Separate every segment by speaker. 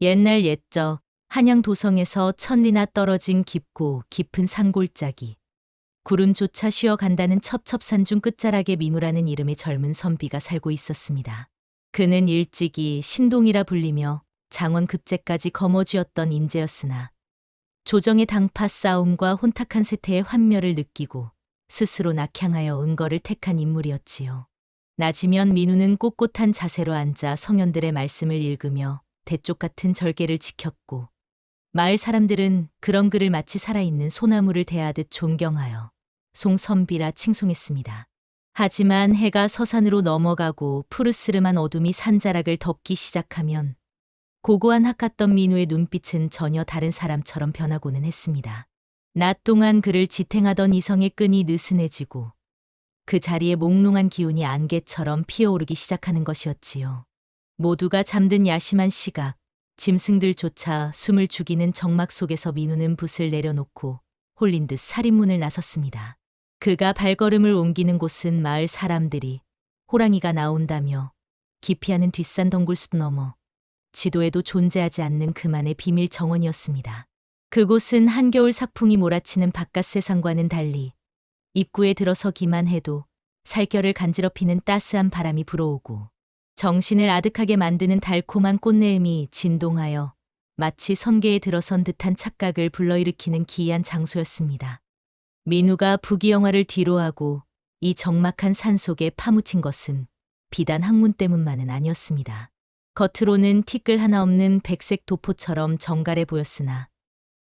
Speaker 1: 옛날 옛적 한양 도성에서 천리나 떨어진 깊고 깊은 산골짜기. 구름조차 쉬어간다는 첩첩산중 끝자락에 민우라는 이름의 젊은 선비가 살고 있었습니다. 그는 일찍이 신동이라 불리며 장원급제까지 거머쥐었던 인재였으나 조정의 당파 싸움과 혼탁한 세태의 환멸을 느끼고 스스로 낙향하여 은거를 택한 인물이었지요. 낮이면 민우는 꼿꼿한 자세로 앉아 성현들의 말씀을 읽으며 대쪽 같은 절개를 지켰고, 마을 사람들은 그런 그를 마치 살아있는 소나무를 대하듯 존경하여 송선비라 칭송했습니다. 하지만 해가 서산으로 넘어가고 푸르스름한 어둠이 산자락을 덮기 시작하면 고고한 학 같던 민우의 눈빛은 전혀 다른 사람처럼 변하고는 했습니다. 낮 동안 그를 지탱하던 이성의 끈이 느슨해지고 그 자리에 몽롱한 기운이 안개처럼 피어오르기 시작하는 것이었지요. 모두가 잠든 야심한 시각, 짐승들조차 숨을 죽이는 정막 속에서 민우는 붓을 내려놓고 홀린 듯 살인문을 나섰습니다. 그가 발걸음을 옮기는 곳은 마을 사람들이 호랑이가 나온다며 기피하는 뒷산 덩굴숲 너머 지도에도 존재하지 않는 그만의 비밀 정원이었습니다. 그곳은 한겨울 삭풍이 몰아치는 바깥 세상과는 달리 입구에 들어서기만 해도 살결을 간지럽히는 따스한 바람이 불어오고 정신을 아득하게 만드는 달콤한 꽃내음이 진동하여 마치 선계에 들어선 듯한 착각을 불러일으키는 기이한 장소였습니다. 민우가 부귀영화를 뒤로하고 이 적막한 산속에 파묻힌 것은 비단 학문 때문만은 아니었습니다. 겉으로는 티끌 하나 없는 백색 도포처럼 정갈해 보였으나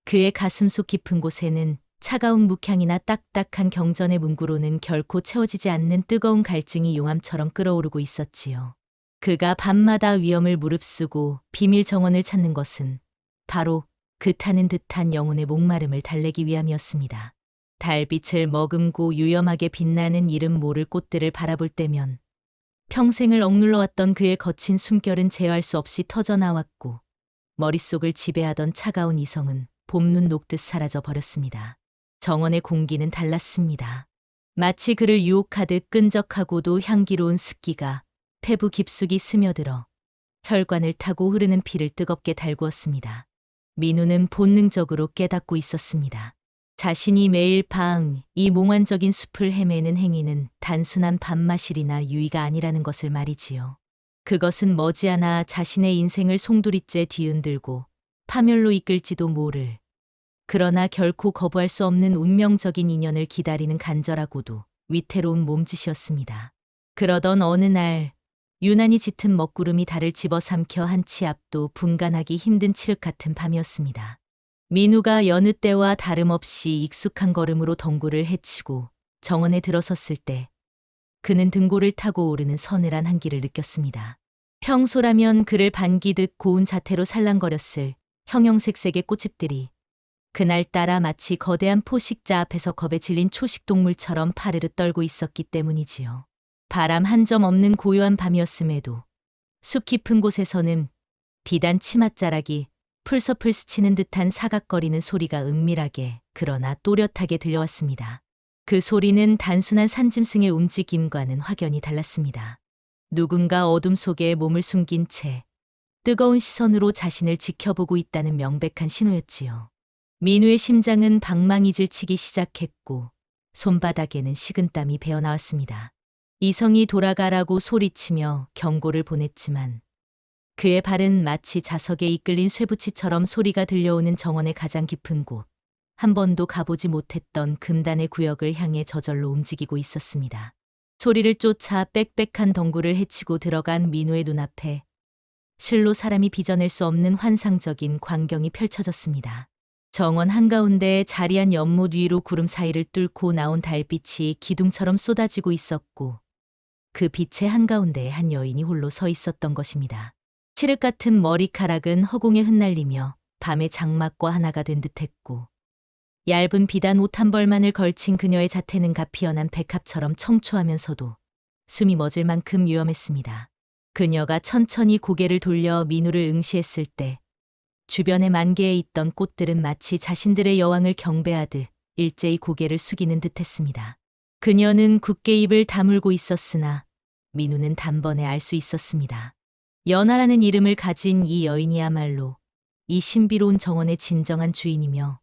Speaker 1: 그의 가슴속 깊은 곳에는 차가운 묵향이나 딱딱한 경전의 문구로는 결코 채워지지 않는 뜨거운 갈증이 용암처럼 끓어오르고 있었지요. 그가 밤마다 위험을 무릅쓰고 비밀 정원을 찾는 것은 바로 그 타는 듯한 영혼의 목마름을 달래기 위함이었습니다. 달빛을 머금고 유염하게 빛나는 이름 모를 꽃들을 바라볼 때면 평생을 억눌러왔던 그의 거친 숨결은 제어할 수 없이 터져나왔고 머릿속을 지배하던 차가운 이성은 봄눈 녹듯 사라져 버렸습니다. 정원의 공기는 달랐습니다. 마치 그를 유혹하듯 끈적하고도 향기로운 습기가 폐부 깊숙이 스며들어 혈관을 타고 흐르는 피를 뜨겁게 달구었습니다. 민우는 본능적으로 깨닫고 있었습니다. 자신이 매일 밤 이 몽환적인 숲을 헤매는 행위는 단순한 밤마실이나 유의가 아니라는 것을 말이지요. 그것은 머지않아 자신의 인생을 송두리째 뒤흔들고 파멸로 이끌지도 모를, 그러나 결코 거부할 수 없는 운명적인 인연을 기다리는 간절하고도 위태로운 몸짓이었습니다. 그러던 어느 날 유난히 짙은 먹구름이 달을 집어삼켜 한 치 앞도 분간하기 힘든 칠흑 같은 밤이었습니다. 민우가 여느 때와 다름없이 익숙한 걸음으로 덩굴을 헤치고 정원에 들어섰을 때 그는 등골을 타고 오르는 서늘한 한기를 느꼈습니다. 평소라면 그를 반기듯 고운 자태로 살랑거렸을 형형색색의 꽃집들이 그날따라 마치 거대한 포식자 앞에서 겁에 질린 초식동물처럼 파르르 떨고 있었기 때문이지요. 바람 한 점 없는 고요한 밤이었음에도 숲 깊은 곳에서는 비단 치맛자락이 풀섭을 스치는 듯한 사각거리는 소리가 은밀하게 그러나 또렷하게 들려왔습니다. 그 소리는 단순한 산짐승의 움직임과는 확연히 달랐습니다. 누군가 어둠 속에 몸을 숨긴 채 뜨거운 시선으로 자신을 지켜보고 있다는 명백한 신호였지요. 민우의 심장은 방망이질 치기 시작했고 손바닥에는 식은땀이 배어나왔습니다. 이성이 돌아가라고 소리치며 경고를 보냈지만 그의 발은 마치 자석에 이끌린 쇠붙이처럼 소리가 들려오는 정원의 가장 깊은 곳, 한 번도 가보지 못했던 금단의 구역을 향해 저절로 움직이고 있었습니다. 소리를 쫓아 빽빽한 덩굴을 헤치고 들어간 민우의 눈앞에 실로 사람이 빚어낼 수 없는 환상적인 광경이 펼쳐졌습니다. 정원 한가운데 자리한 연못 위로 구름 사이를 뚫고 나온 달빛이 기둥처럼 쏟아지고 있었고 그 빛의 한가운데에 한 여인이 홀로 서 있었던 것입니다. 칠흑 같은 머리카락은 허공에 흩날리며 밤의 장막과 하나가 된 듯했고 얇은 비단 옷 한 벌만을 걸친 그녀의 자태는 가피연한 백합처럼 청초하면서도 숨이 멎을 만큼 위험했습니다. 그녀가 천천히 고개를 돌려 민우를 응시했을 때 주변의 만개에 있던 꽃들은 마치 자신들의 여왕을 경배하듯 일제히 고개를 숙이는 듯했습니다. 그녀는 굳게 입을 다물고 있었으나 민우는 단번에 알 수 있었습니다. 연하라는 이름을 가진 이 여인이야말로 이 신비로운 정원의 진정한 주인이며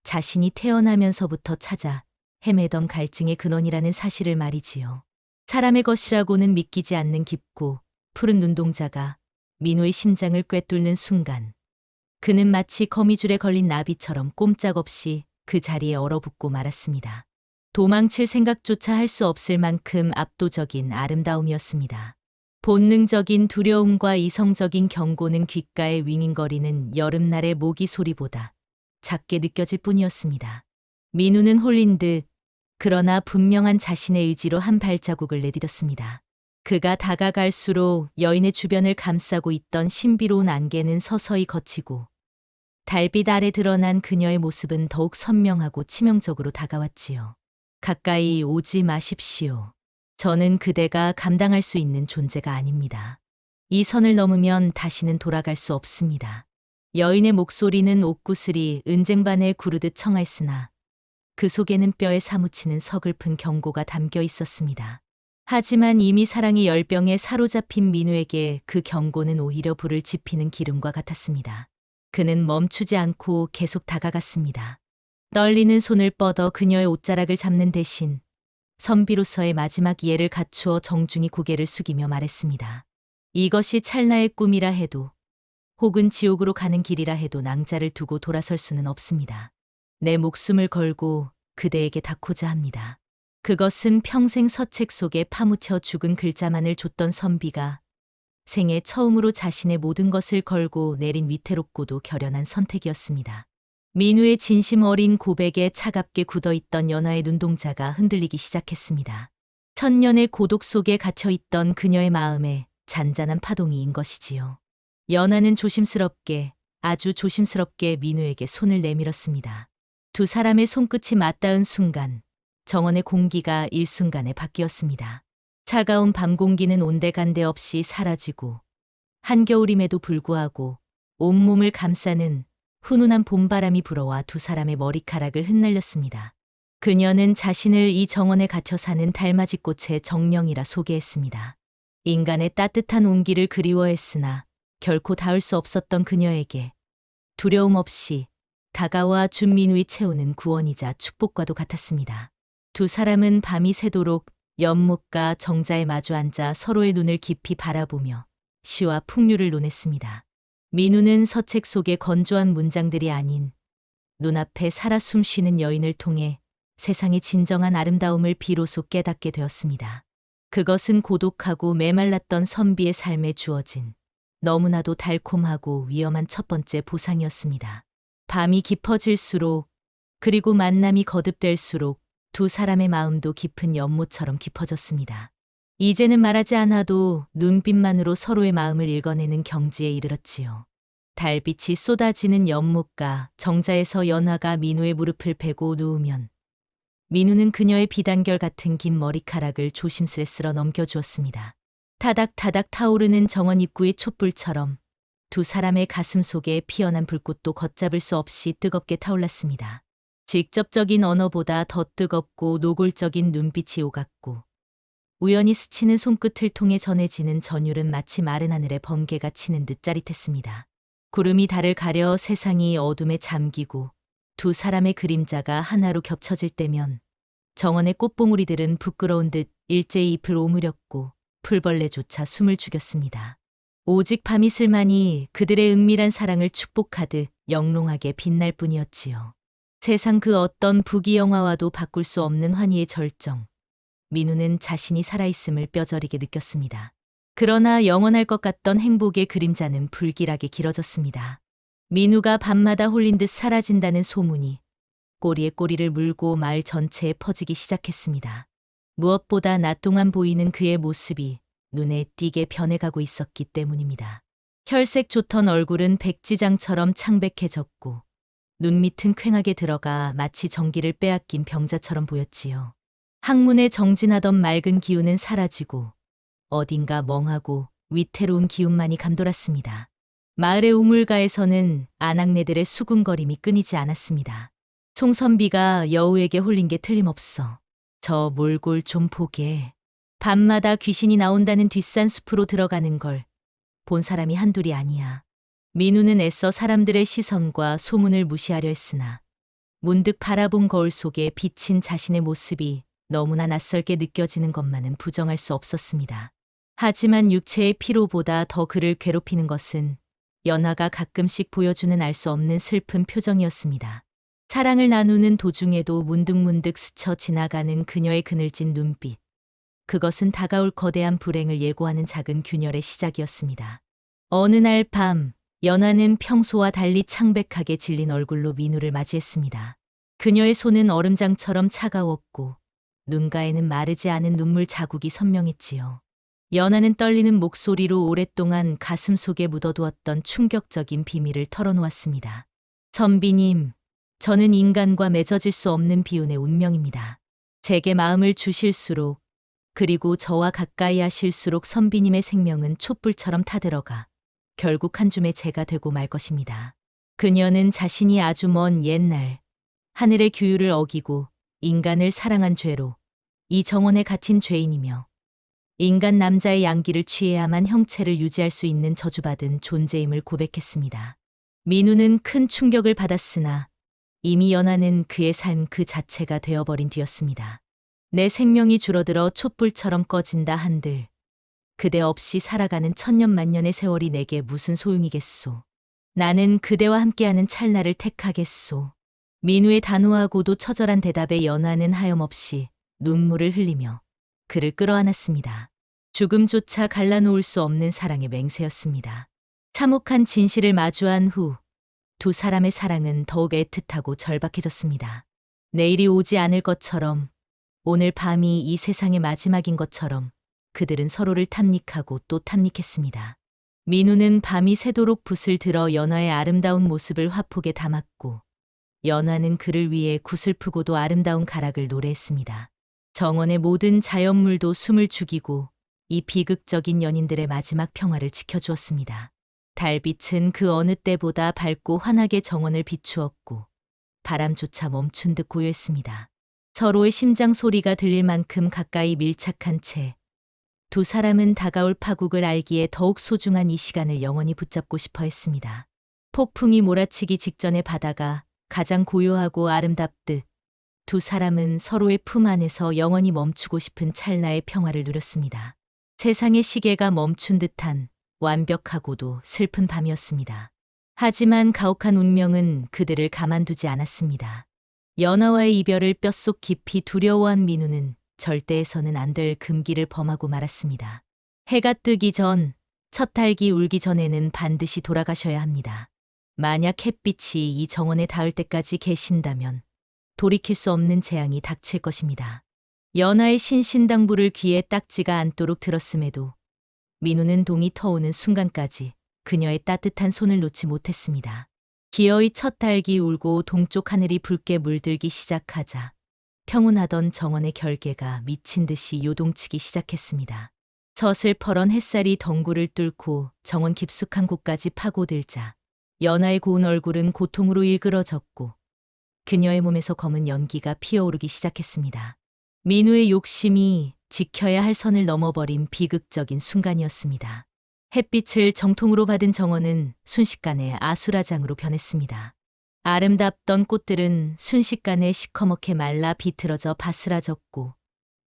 Speaker 1: 자신이 태어나면서부터 찾아 헤매던 갈증의 근원이라는 사실을 말이지요. 사람의 것이라고는 믿기지 않는 깊고 푸른 눈동자가 민우의 심장을 꿰뚫는 순간 그는 마치 거미줄에 걸린 나비처럼 꼼짝없이 그 자리에 얼어붙고 말았습니다. 도망칠 생각조차 할 수 없을 만큼 압도적인 아름다움이었습니다. 본능적인 두려움과 이성적인 경고는 귓가에 윙윙거리는 여름날의 모기 소리보다 작게 느껴질 뿐이었습니다. 민우는 홀린 듯 그러나 분명한 자신의 의지로 한 발자국을 내디뎠습니다. 그가 다가갈수록 여인의 주변을 감싸고 있던 신비로운 안개는 서서히 걷히고 달빛 아래 드러난 그녀의 모습은 더욱 선명하고 치명적으로 다가왔지요. 가까이 오지 마십시오. 저는 그대가 감당할 수 있는 존재가 아닙니다. 이 선을 넘으면 다시는 돌아갈 수 없습니다. 여인의 목소리는 옥구슬이 은쟁반에 구르듯 청하였으나 그 속에는 뼈에 사무치는 서글픈 경고가 담겨 있었습니다. 하지만 이미 사랑의 열병에 사로잡힌 민우에게 그 경고는 오히려 불을 지피는 기름과 같았습니다. 그는 멈추지 않고 계속 다가갔습니다. 떨리는 손을 뻗어 그녀의 옷자락을 잡는 대신 선비로서의 마지막 이해를 갖추어 정중히 고개를 숙이며 말했습니다. 이것이 찰나의 꿈이라 해도 혹은 지옥으로 가는 길이라 해도 낭자를 두고 돌아설 수는 없습니다. 내 목숨을 걸고 그대에게 닿고자 합니다. 그것은 평생 서책 속에 파묻혀 죽은 글자만을 줬던 선비가 생애 처음으로 자신의 모든 것을 걸고 내린 위태롭고도 결연한 선택이었습니다. 민우의 진심 어린 고백에 차갑게 굳어있던 연하의 눈동자가 흔들리기 시작했습니다. 천년의 고독 속에 갇혀있던 그녀의 마음에 잔잔한 파동이 인 것이지요. 연하는 조심스럽게, 아주 조심스럽게 민우에게 손을 내밀었습니다. 두 사람의 손끝이 맞닿은 순간 정원의 공기가 일순간에 바뀌었습니다. 차가운 밤 공기는 온데간데 없이 사라지고 한겨울임에도 불구하고 온몸을 감싸는 훈훈한 봄바람이 불어와 두 사람의 머리카락을 흩날렸습니다. 그녀는 자신을 이 정원에 갇혀 사는 달맞이꽃의 정령이라 소개했습니다. 인간의 따뜻한 온기를 그리워했으나 결코 닿을 수 없었던 그녀에게 두려움 없이 다가와 준 민우이 채우는 구원이자 축복과도 같았습니다. 두 사람은 밤이 새도록 연못가 정자에 마주 앉아 서로의 눈을 깊이 바라보며 시와 풍류를 논했습니다. 민우는 서책 속의 건조한 문장들이 아닌 눈앞에 살아 숨쉬는 여인을 통해 세상의 진정한 아름다움을 비로소 깨닫게 되었습니다. 그것은 고독하고 메말랐던 선비의 삶에 주어진 너무나도 달콤하고 위험한 첫 번째 보상이었습니다. 밤이 깊어질수록 그리고 만남이 거듭될수록 두 사람의 마음도 깊은 연못처럼 깊어졌습니다. 이제는 말하지 않아도 눈빛만으로 서로의 마음을 읽어내는 경지에 이르렀지요. 달빛이 쏟아지는 연못가 정자에서 연하가 민우의 무릎을 베고 누우면 민우는 그녀의 비단결 같은 긴 머리카락을 조심스레 쓸어 넘겨주었습니다. 타닥타닥 타오르는 정원 입구의 촛불처럼 두 사람의 가슴 속에 피어난 불꽃도 걷잡을 수 없이 뜨겁게 타올랐습니다. 직접적인 언어보다 더 뜨겁고 노골적인 눈빛이 오갔고 우연히 스치는 손끝을 통해 전해지는 전율은 마치 마른 하늘에 번개가 치는 듯 짜릿했습니다. 구름이 달을 가려 세상이 어둠에 잠기고 두 사람의 그림자가 하나로 겹쳐질 때면 정원의 꽃봉우리들은 부끄러운 듯 일제히 잎을 오므렸고 풀벌레조차 숨을 죽였습니다. 오직 밤이슬만이 그들의 은밀한 사랑을 축복하듯 영롱하게 빛날 뿐이었지요. 세상 그 어떤 부귀영화와도 바꿀 수 없는 환희의 절정. 민우는 자신이 살아있음을 뼈저리게 느꼈습니다. 그러나 영원할 것 같던 행복의 그림자는 불길하게 길어졌습니다. 민우가 밤마다 홀린 듯 사라진다는 소문이 꼬리에 꼬리를 물고 마을 전체에 퍼지기 시작했습니다. 무엇보다 낮 동안 보이는 그의 모습이 눈에 띄게 변해가고 있었기 때문입니다. 혈색 좋던 얼굴은 백지장처럼 창백해졌고 눈밑은 퀭하게 들어가 마치 전기를 빼앗긴 병자처럼 보였지요. 항문에 정진하던 맑은 기운은 사라지고 어딘가 멍하고 위태로운 기운만이 감돌았습니다. 마을의 우물가에서는 아낙네들의 수군거림이 끊이지 않았습니다. 총선비가 여우에게 홀린 게 틀림없어. 저 몰골 좀 보게. 밤마다 귀신이 나온다는 뒷산 숲으로 들어가는 걸 본 사람이 한둘이 아니야. 민우는 애써 사람들의 시선과 소문을 무시하려 했으나 문득 바라본 거울 속에 비친 자신의 모습이 너무나 낯설게 느껴지는 것만은 부정할 수 없었습니다. 하지만 육체의 피로보다 더 그를 괴롭히는 것은 연하가 가끔씩 보여주는 알 수 없는 슬픈 표정이었습니다. 사랑을 나누는 도중에도 문득문득 스쳐 지나가는 그녀의 그늘진 눈빛. 그것은 다가올 거대한 불행을 예고하는 작은 균열의 시작이었습니다. 어느 날 밤, 연하는 평소와 달리 창백하게 질린 얼굴로 민우를 맞이했습니다. 그녀의 손은 얼음장처럼 차가웠고 눈가에는 마르지 않은 눈물 자국이 선명했지요. 연하는 떨리는 목소리로 오랫동안 가슴 속에 묻어두었던 충격적인 비밀을 털어놓았습니다. 선비님, 저는 인간과 맺어질 수 없는 비운의 운명입니다. 제게 마음을 주실수록 그리고 저와 가까이 하실수록 선비님의 생명은 촛불처럼 타들어가 결국 한 줌의 재가 되고 말 것입니다. 그녀는 자신이 아주 먼 옛날 하늘의 규율을 어기고 인간을 사랑한 죄로 이 정원에 갇힌 죄인이며 인간 남자의 양기를 취해야만 형체를 유지할 수 있는 저주받은 존재임을 고백했습니다. 민우는 큰 충격을 받았으나 이미 연하는 그의 삶 그 자체가 되어버린 뒤였습니다. 내 생명이 줄어들어 촛불처럼 꺼진다 한들 그대 없이 살아가는 천년만년의 세월이 내게 무슨 소용이겠소. 나는 그대와 함께하는 찰나를 택하겠소. 민우의 단호하고도 처절한 대답에 연하는 하염없이 눈물을 흘리며 그를 끌어안았습니다. 죽음조차 갈라놓을 수 없는 사랑의 맹세였습니다. 참혹한 진실을 마주한 후 두 사람의 사랑은 더욱 애틋하고 절박해졌습니다. 내일이 오지 않을 것처럼, 오늘 밤이 이 세상의 마지막인 것처럼 그들은 서로를 탐닉하고 또 탐닉했습니다. 민우는 밤이 새도록 붓을 들어 연하의 아름다운 모습을 화폭에 담았고 연하는 그를 위해 구슬프고도 아름다운 가락을 노래했습니다. 정원의 모든 자연물도 숨을 죽이고 이 비극적인 연인들의 마지막 평화를 지켜주었습니다. 달빛은 그 어느 때보다 밝고 환하게 정원을 비추었고 바람조차 멈춘 듯 고요했습니다. 서로의 심장 소리가 들릴 만큼 가까이 밀착한 채 두 사람은 다가올 파국을 알기에 더욱 소중한 이 시간을 영원히 붙잡고 싶어 했습니다. 폭풍이 몰아치기 직전의 바다가 가장 고요하고 아름답듯 두 사람은 서로의 품 안에서 영원히 멈추고 싶은 찰나의 평화를 누렸습니다. 세상의 시계가 멈춘 듯한 완벽하고도 슬픈 밤이었습니다. 하지만 가혹한 운명은 그들을 가만두지 않았습니다. 연하와의 이별을 뼛속 깊이 두려워한 민우는 절대해서는 안 될 금기를 범하고 말았습니다. 해가 뜨기 전, 첫 닭이 울기 전에는 반드시 돌아가셔야 합니다. 만약 햇빛이 이 정원에 닿을 때까지 계신다면 돌이킬 수 없는 재앙이 닥칠 것입니다. 연하의 신신당부를 귀에 딱지가 않도록 들었음에도 민우는 동이 터오는 순간까지 그녀의 따뜻한 손을 놓지 못했습니다. 기어이 첫 닭이 울고 동쪽 하늘이 붉게 물들기 시작하자 평온하던 정원의 결계가 미친 듯이 요동치기 시작했습니다. 서슬퍼런 햇살이 덩굴을 뚫고 정원 깊숙한 곳까지 파고들자 연하의 고운 얼굴은 고통으로 일그러졌고 그녀의 몸에서 검은 연기가 피어오르기 시작했습니다. 민우의 욕심이 지켜야 할 선을 넘어버린 비극적인 순간이었습니다. 햇빛을 정통으로 받은 정원은 순식간에 아수라장으로 변했습니다. 아름답던 꽃들은 순식간에 시커멓게 말라 비틀어져 바스라졌고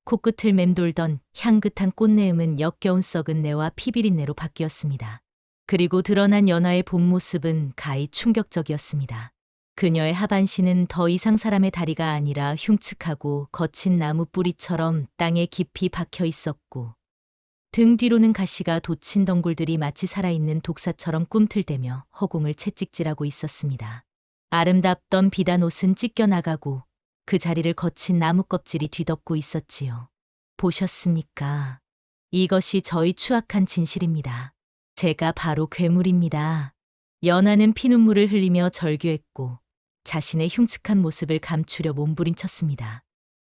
Speaker 1: 코끝을 맴돌던 향긋한 꽃내음은 역겨운 썩은 내와 피비린내로 바뀌었습니다. 그리고 드러난 연하의 본 모습은 가히 충격적이었습니다. 그녀의 하반신은 더 이상 사람의 다리가 아니라 흉측하고 거친 나무 뿌리처럼 땅에 깊이 박혀 있었고 등 뒤로는 가시가 돋친 덩굴들이 마치 살아있는 독사처럼 꿈틀대며 허공을 채찍질하고 있었습니다. 아름답던 비단 옷은 찢겨나가고 그 자리를 거친 나무 껍질이 뒤덮고 있었지요. 보셨습니까? 이것이 저희 추악한 진실입니다. 제가 바로 괴물입니다. 연하는 피눈물을 흘리며 절규했고 자신의 흉측한 모습을 감추려 몸부림쳤습니다.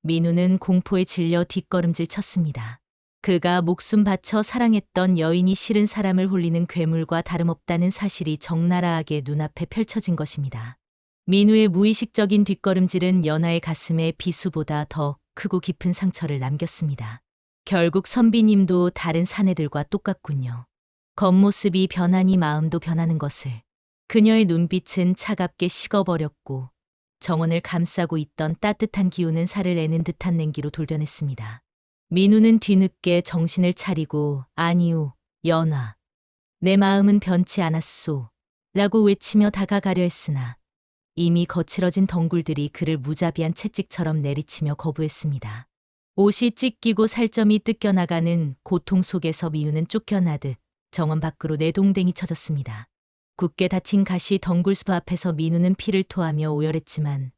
Speaker 1: 민우는 공포에 질려 뒷걸음질 쳤습니다. 그가 목숨 바쳐 사랑했던 여인이 싫은 사람을 홀리는 괴물과 다름없다는 사실이 적나라하게 눈앞에 펼쳐진 것입니다. 민우의 무의식적인 뒷걸음질은 연하의 가슴에 비수보다 더 크고 깊은 상처를 남겼습니다. 결국 선비님도 다른 사내들과 똑같군요. 겉모습이 변하니 마음도 변하는 것을. 그녀의 눈빛은 차갑게 식어버렸고 정원을 감싸고 있던 따뜻한 기운은 살을 내는 듯한 냉기로 돌변했습니다. 민우는 뒤늦게 정신을 차리고 아니오, 연화. 내 마음은 변치 않았소. 라고 외치며 다가가려 했으나 이미 거칠어진 덩굴들이 그를 무자비한 채찍처럼 내리치며 거부했습니다. 옷이 찢기고 살점이 뜯겨나가는 고통 속에서 미우는 쫓겨나듯 정원 밖으로 내동댕이 쳐졌습니다. 굳게 닫힌 가시 덩굴숲 앞에서 민우는 피를 토하며 오열했지만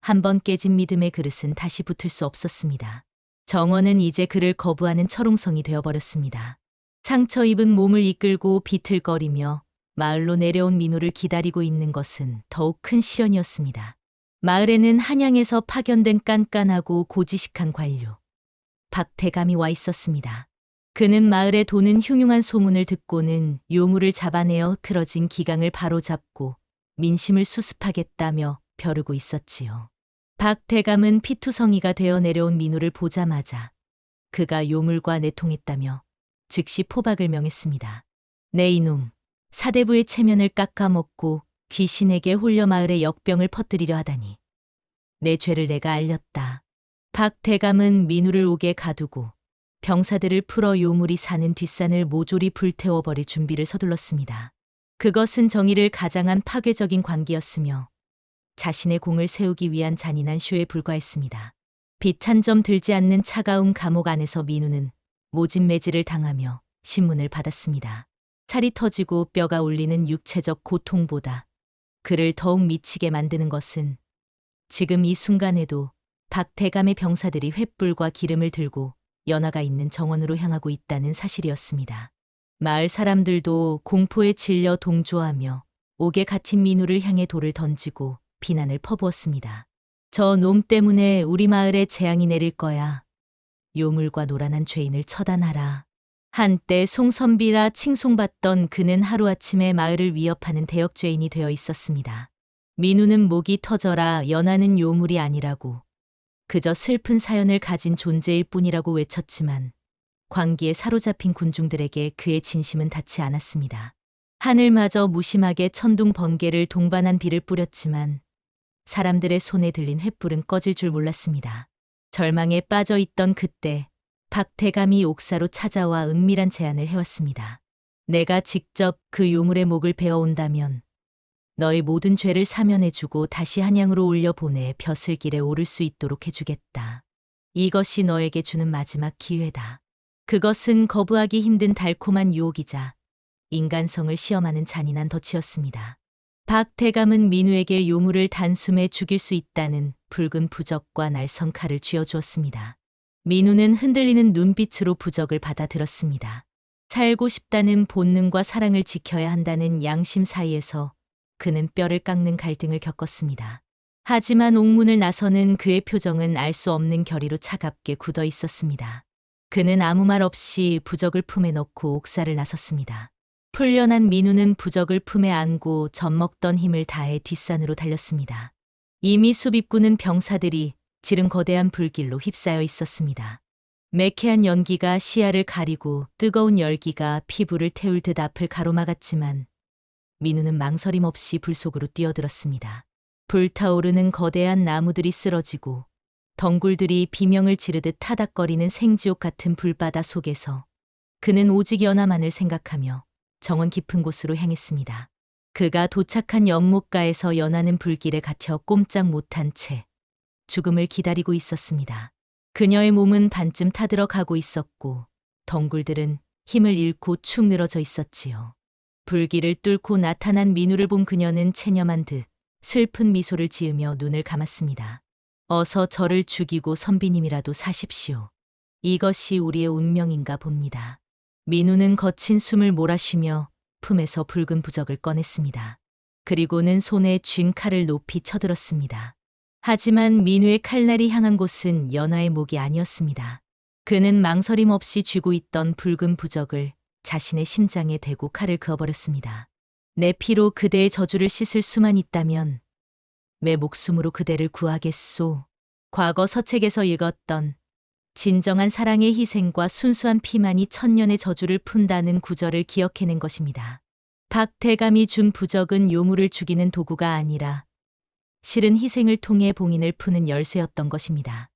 Speaker 1: 한 번 깨진 믿음의 그릇은 다시 붙을 수 없었습니다. 정원은 이제 그를 거부하는 철옹성이 되어버렸습니다. 상처 입은 몸을 이끌고 비틀거리며 마을로 내려온 민우를 기다리고 있는 것은 더욱 큰 시련이었습니다. 마을에는 한양에서 파견된 깐깐하고 고지식한 관료 박대감이 와 있었습니다. 그는 마을에 도는 흉흉한 소문을 듣고는 요물을 잡아내어 틀어진 기강을 바로잡고 민심을 수습하겠다며 벼르고 있었지요. 박대감은 피투성이가 되어 내려온 민우를 보자마자 그가 요물과 내통했다며 즉시 포박을 명했습니다. 내 이놈, 사대부의 체면을 깎아먹고 귀신에게 홀려 마을에 역병을 퍼뜨리려 하다니. 내 죄를 내가 알렸다. 박대감은 민우를 옥에 가두고 병사들을 풀어 요물이 사는 뒷산을 모조리 불태워버릴 준비를 서둘렀습니다. 그것은 정의를 가장한 파괴적인 광기였으며 자신의 공을 세우기 위한 잔인한 쇼에 불과했습니다. 빛 한 점 들지 않는 차가운 감옥 안에서 민우는 모진 매질을 당하며 신문을 받았습니다. 살이 터지고 뼈가 울리는 육체적 고통보다 그를 더욱 미치게 만드는 것은 지금 이 순간에도 박대감의 병사들이 횃불과 기름을 들고 연화가 있는 정원으로 향하고 있다는 사실이었습니다. 마을 사람들도 공포에 질려 동조하며 옥에 갇힌 민우를 향해 돌을 던지고 비난을 퍼부었습니다. 저 놈 때문에 우리 마을에 재앙이 내릴 거야. 요물과 노란한 죄인을 처단하라. 한때 송선비라 칭송받던 그는 하루아침에 마을을 위협하는 대역죄인이 되어 있었습니다. 민우는 목이 터져라 연하는 요물이 아니라고 그저 슬픈 사연을 가진 존재일 뿐이라고 외쳤지만 광기에 사로잡힌 군중들에게 그의 진심은 닿지 않았습니다. 하늘마저 무심하게 천둥 번개를 동반한 비를 뿌렸지만 사람들의 손에 들린 횃불은 꺼질 줄 몰랐습니다. 절망에 빠져 있던 그때 박대감이 옥사로 찾아와 은밀한 제안을 해왔습니다. 내가 직접 그 요물의 목을 베어온다면 너의 모든 죄를 사면해주고 다시 한양으로 올려보내 벼슬길에 오를 수 있도록 해주겠다. 이것이 너에게 주는 마지막 기회다. 그것은 거부하기 힘든 달콤한 유혹이자 인간성을 시험하는 잔인한 덫이었습니다. 박대감은 민우에게 요물을 단숨에 죽일 수 있다는 붉은 부적과 날선 칼을 쥐어주었습니다. 민우는 흔들리는 눈빛으로 부적을 받아들었습니다. 살고 싶다는 본능과 사랑을 지켜야 한다는 양심 사이에서 그는 뼈를 깎는 갈등을 겪었습니다. 하지만 옥문을 나서는 그의 표정은 알 수 없는 결의로 차갑게 굳어 있었습니다. 그는 아무 말 없이 부적을 품에 넣고 옥사를 나섰습니다. 풀려난 민우는 부적을 품에 안고 젖먹던 힘을 다해 뒷산으로 달렸습니다. 이미 숲입구는 병사들이 지른 거대한 불길로 휩싸여 있었습니다. 매캐한 연기가 시야를 가리고 뜨거운 열기가 피부를 태울 듯 앞을 가로막았지만 민우는 망설임 없이 불 속으로 뛰어들었습니다. 불타오르는 거대한 나무들이 쓰러지고 덩굴들이 비명을 지르듯 타닥거리는 생지옥 같은 불바다 속에서 그는 오직 연화만을 생각하며 정원 깊은 곳으로 향했습니다. 그가 도착한 연못가에서 연화는 불길에 갇혀 꼼짝 못한 채 죽음을 기다리고 있었습니다. 그녀의 몸은 반쯤 타들어 가고 있었고 덩굴들은 힘을 잃고 축 늘어져 있었지요. 불길을 뚫고 나타난 민우를 본 그녀는 체념한 듯 슬픈 미소를 지으며 눈을 감았습니다. 어서 저를 죽이고 선비님이라도 사십시오. 이것이 우리의 운명인가 봅니다. 민우는 거친 숨을 몰아쉬며 품에서 붉은 부적을 꺼냈습니다. 그리고는 손에 쥔 칼을 높이 쳐들었습니다. 하지만 민우의 칼날이 향한 곳은 연화의 목이 아니었습니다. 그는 망설임 없이 쥐고 있던 붉은 부적을 자신의 심장에 대고 칼을 그어버렸습니다. 내 피로 그대의 저주를 씻을 수만 있다면 내 목숨으로 그대를 구하겠소. 과거 서책에서 읽었던 진정한 사랑의 희생과 순수한 피만이 천년의 저주를 푼다는 구절을 기억해낸 것입니다. 박대감이 준 부적은 요물을 죽이는 도구가 아니라 실은 희생을 통해 봉인을 푸는 열쇠였던 것입니다.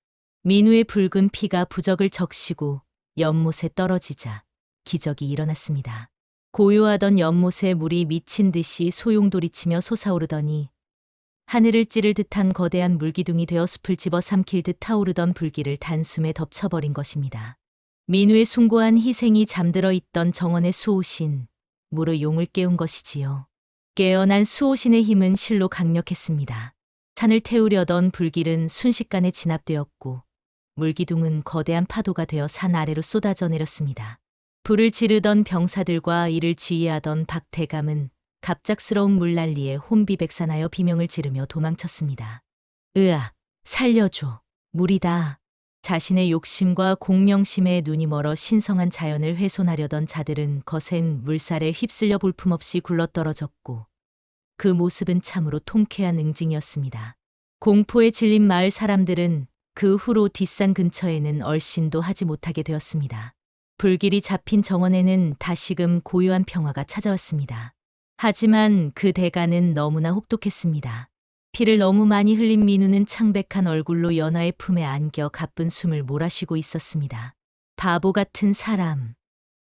Speaker 1: 민우의 붉은 피가 부적을 적시고 연못에 떨어지자 기적이 일어났습니다. 고요하던 연못에 물이 미친 듯이 소용돌이치며 솟아오르더니 하늘을 찌를 듯한 거대한 물기둥이 되어 숲을 집어삼킬 듯 타오르던 불길을 단숨에 덮쳐버린 것입니다. 민우의 숭고한 희생이 잠들어 있던 정원의 수호신, 무르 용을 깨운 것이지요. 깨어난 수호신의 힘은 실로 강력했습니다. 산을 태우려던 불길은 순식간에 진압되었고 물기둥은 거대한 파도가 되어 산 아래로 쏟아져 내렸습니다. 불을 지르던 병사들과 이를 지휘하던 박태감은 갑작스러운 물난리에 혼비백산하여 비명을 지르며 도망쳤습니다. 으악, 살려줘, 물이다. 자신의 욕심과 공명심에 눈이 멀어 신성한 자연을 훼손하려던 자들은 거센 물살에 휩쓸려 볼품없이 굴러떨어졌고 그 모습은 참으로 통쾌한 응징이었습니다. 공포에 질린 마을 사람들은 그 후로 뒷산 근처에는 얼씬도 하지 못하게 되었습니다. 불길이 잡힌 정원에는 다시금 고요한 평화가 찾아왔습니다. 하지만 그 대가는 너무나 혹독했습니다. 피를 너무 많이 흘린 민우는 창백한 얼굴로 연하의 품에 안겨 가쁜 숨을 몰아쉬고 있었습니다. 바보 같은 사람,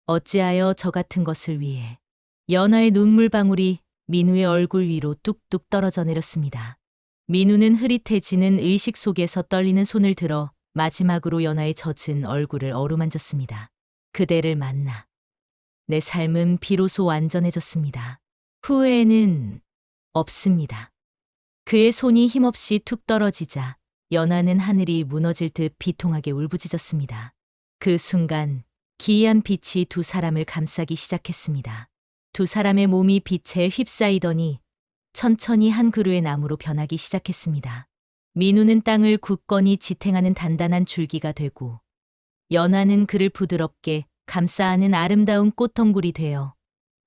Speaker 1: 어찌하여 저 같은 것을 위해. 연하의 눈물방울이 민우의 얼굴 위로 뚝뚝 떨어져 내렸습니다. 민우는 흐릿해지는 의식 속에서 떨리는 손을 들어 마지막으로 연하의 젖은 얼굴을 어루만졌습니다. 그대를 만나 내 삶은 비로소 완전해졌습니다. 후회는 없습니다. 그의 손이 힘없이 툭 떨어지자 연하는 하늘이 무너질 듯 비통하게 울부짖었습니다. 그 순간 기이한 빛이 두 사람을 감싸기 시작했습니다. 두 사람의 몸이 빛에 휩싸이더니 천천히 한 그루의 나무로 변하기 시작했습니다. 민우는 땅을 굳건히 지탱하는 단단한 줄기가 되고 연하는 그를 부드럽게 감싸 안은 아름다운 꽃덩굴이 되어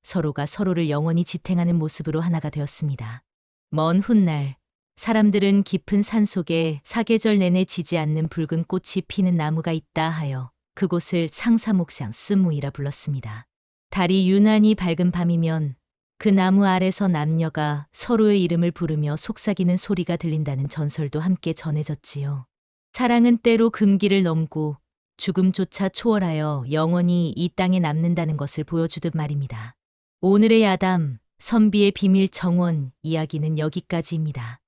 Speaker 1: 서로가 서로를 영원히 지탱하는 모습으로 하나가 되었습니다. 먼 훗날 사람들은 깊은 산속에 사계절 내내 지지 않는 붉은 꽃이 피는 나무가 있다 하여 그곳을 상사목상 스무이라 불렀습니다. 달이 유난히 밝은 밤이면 그 나무 아래서 남녀가 서로의 이름을 부르며 속삭이는 소리가 들린다는 전설도 함께 전해졌지요. 사랑은 때로 금기를 넘고 죽음조차 초월하여 영원히 이 땅에 남는다는 것을 보여주듯 말입니다. 오늘의 야담, 선비의 비밀 정원 이야기는 여기까지입니다.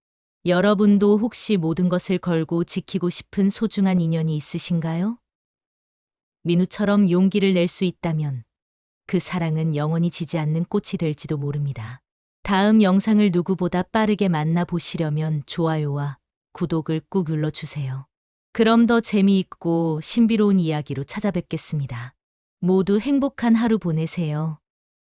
Speaker 1: 여러분도 혹시 모든 것을 걸고 지키고 싶은 소중한 인연이 있으신가요? 민우처럼 용기를 낼 수 있다면 그 사랑은 영원히 지지 않는 꽃이 될지도 모릅니다. 다음 영상을 누구보다 빠르게 만나보시려면 좋아요와 구독을 꾹 눌러주세요. 그럼 더 재미있고 신비로운 이야기로 찾아뵙겠습니다. 모두 행복한 하루 보내세요.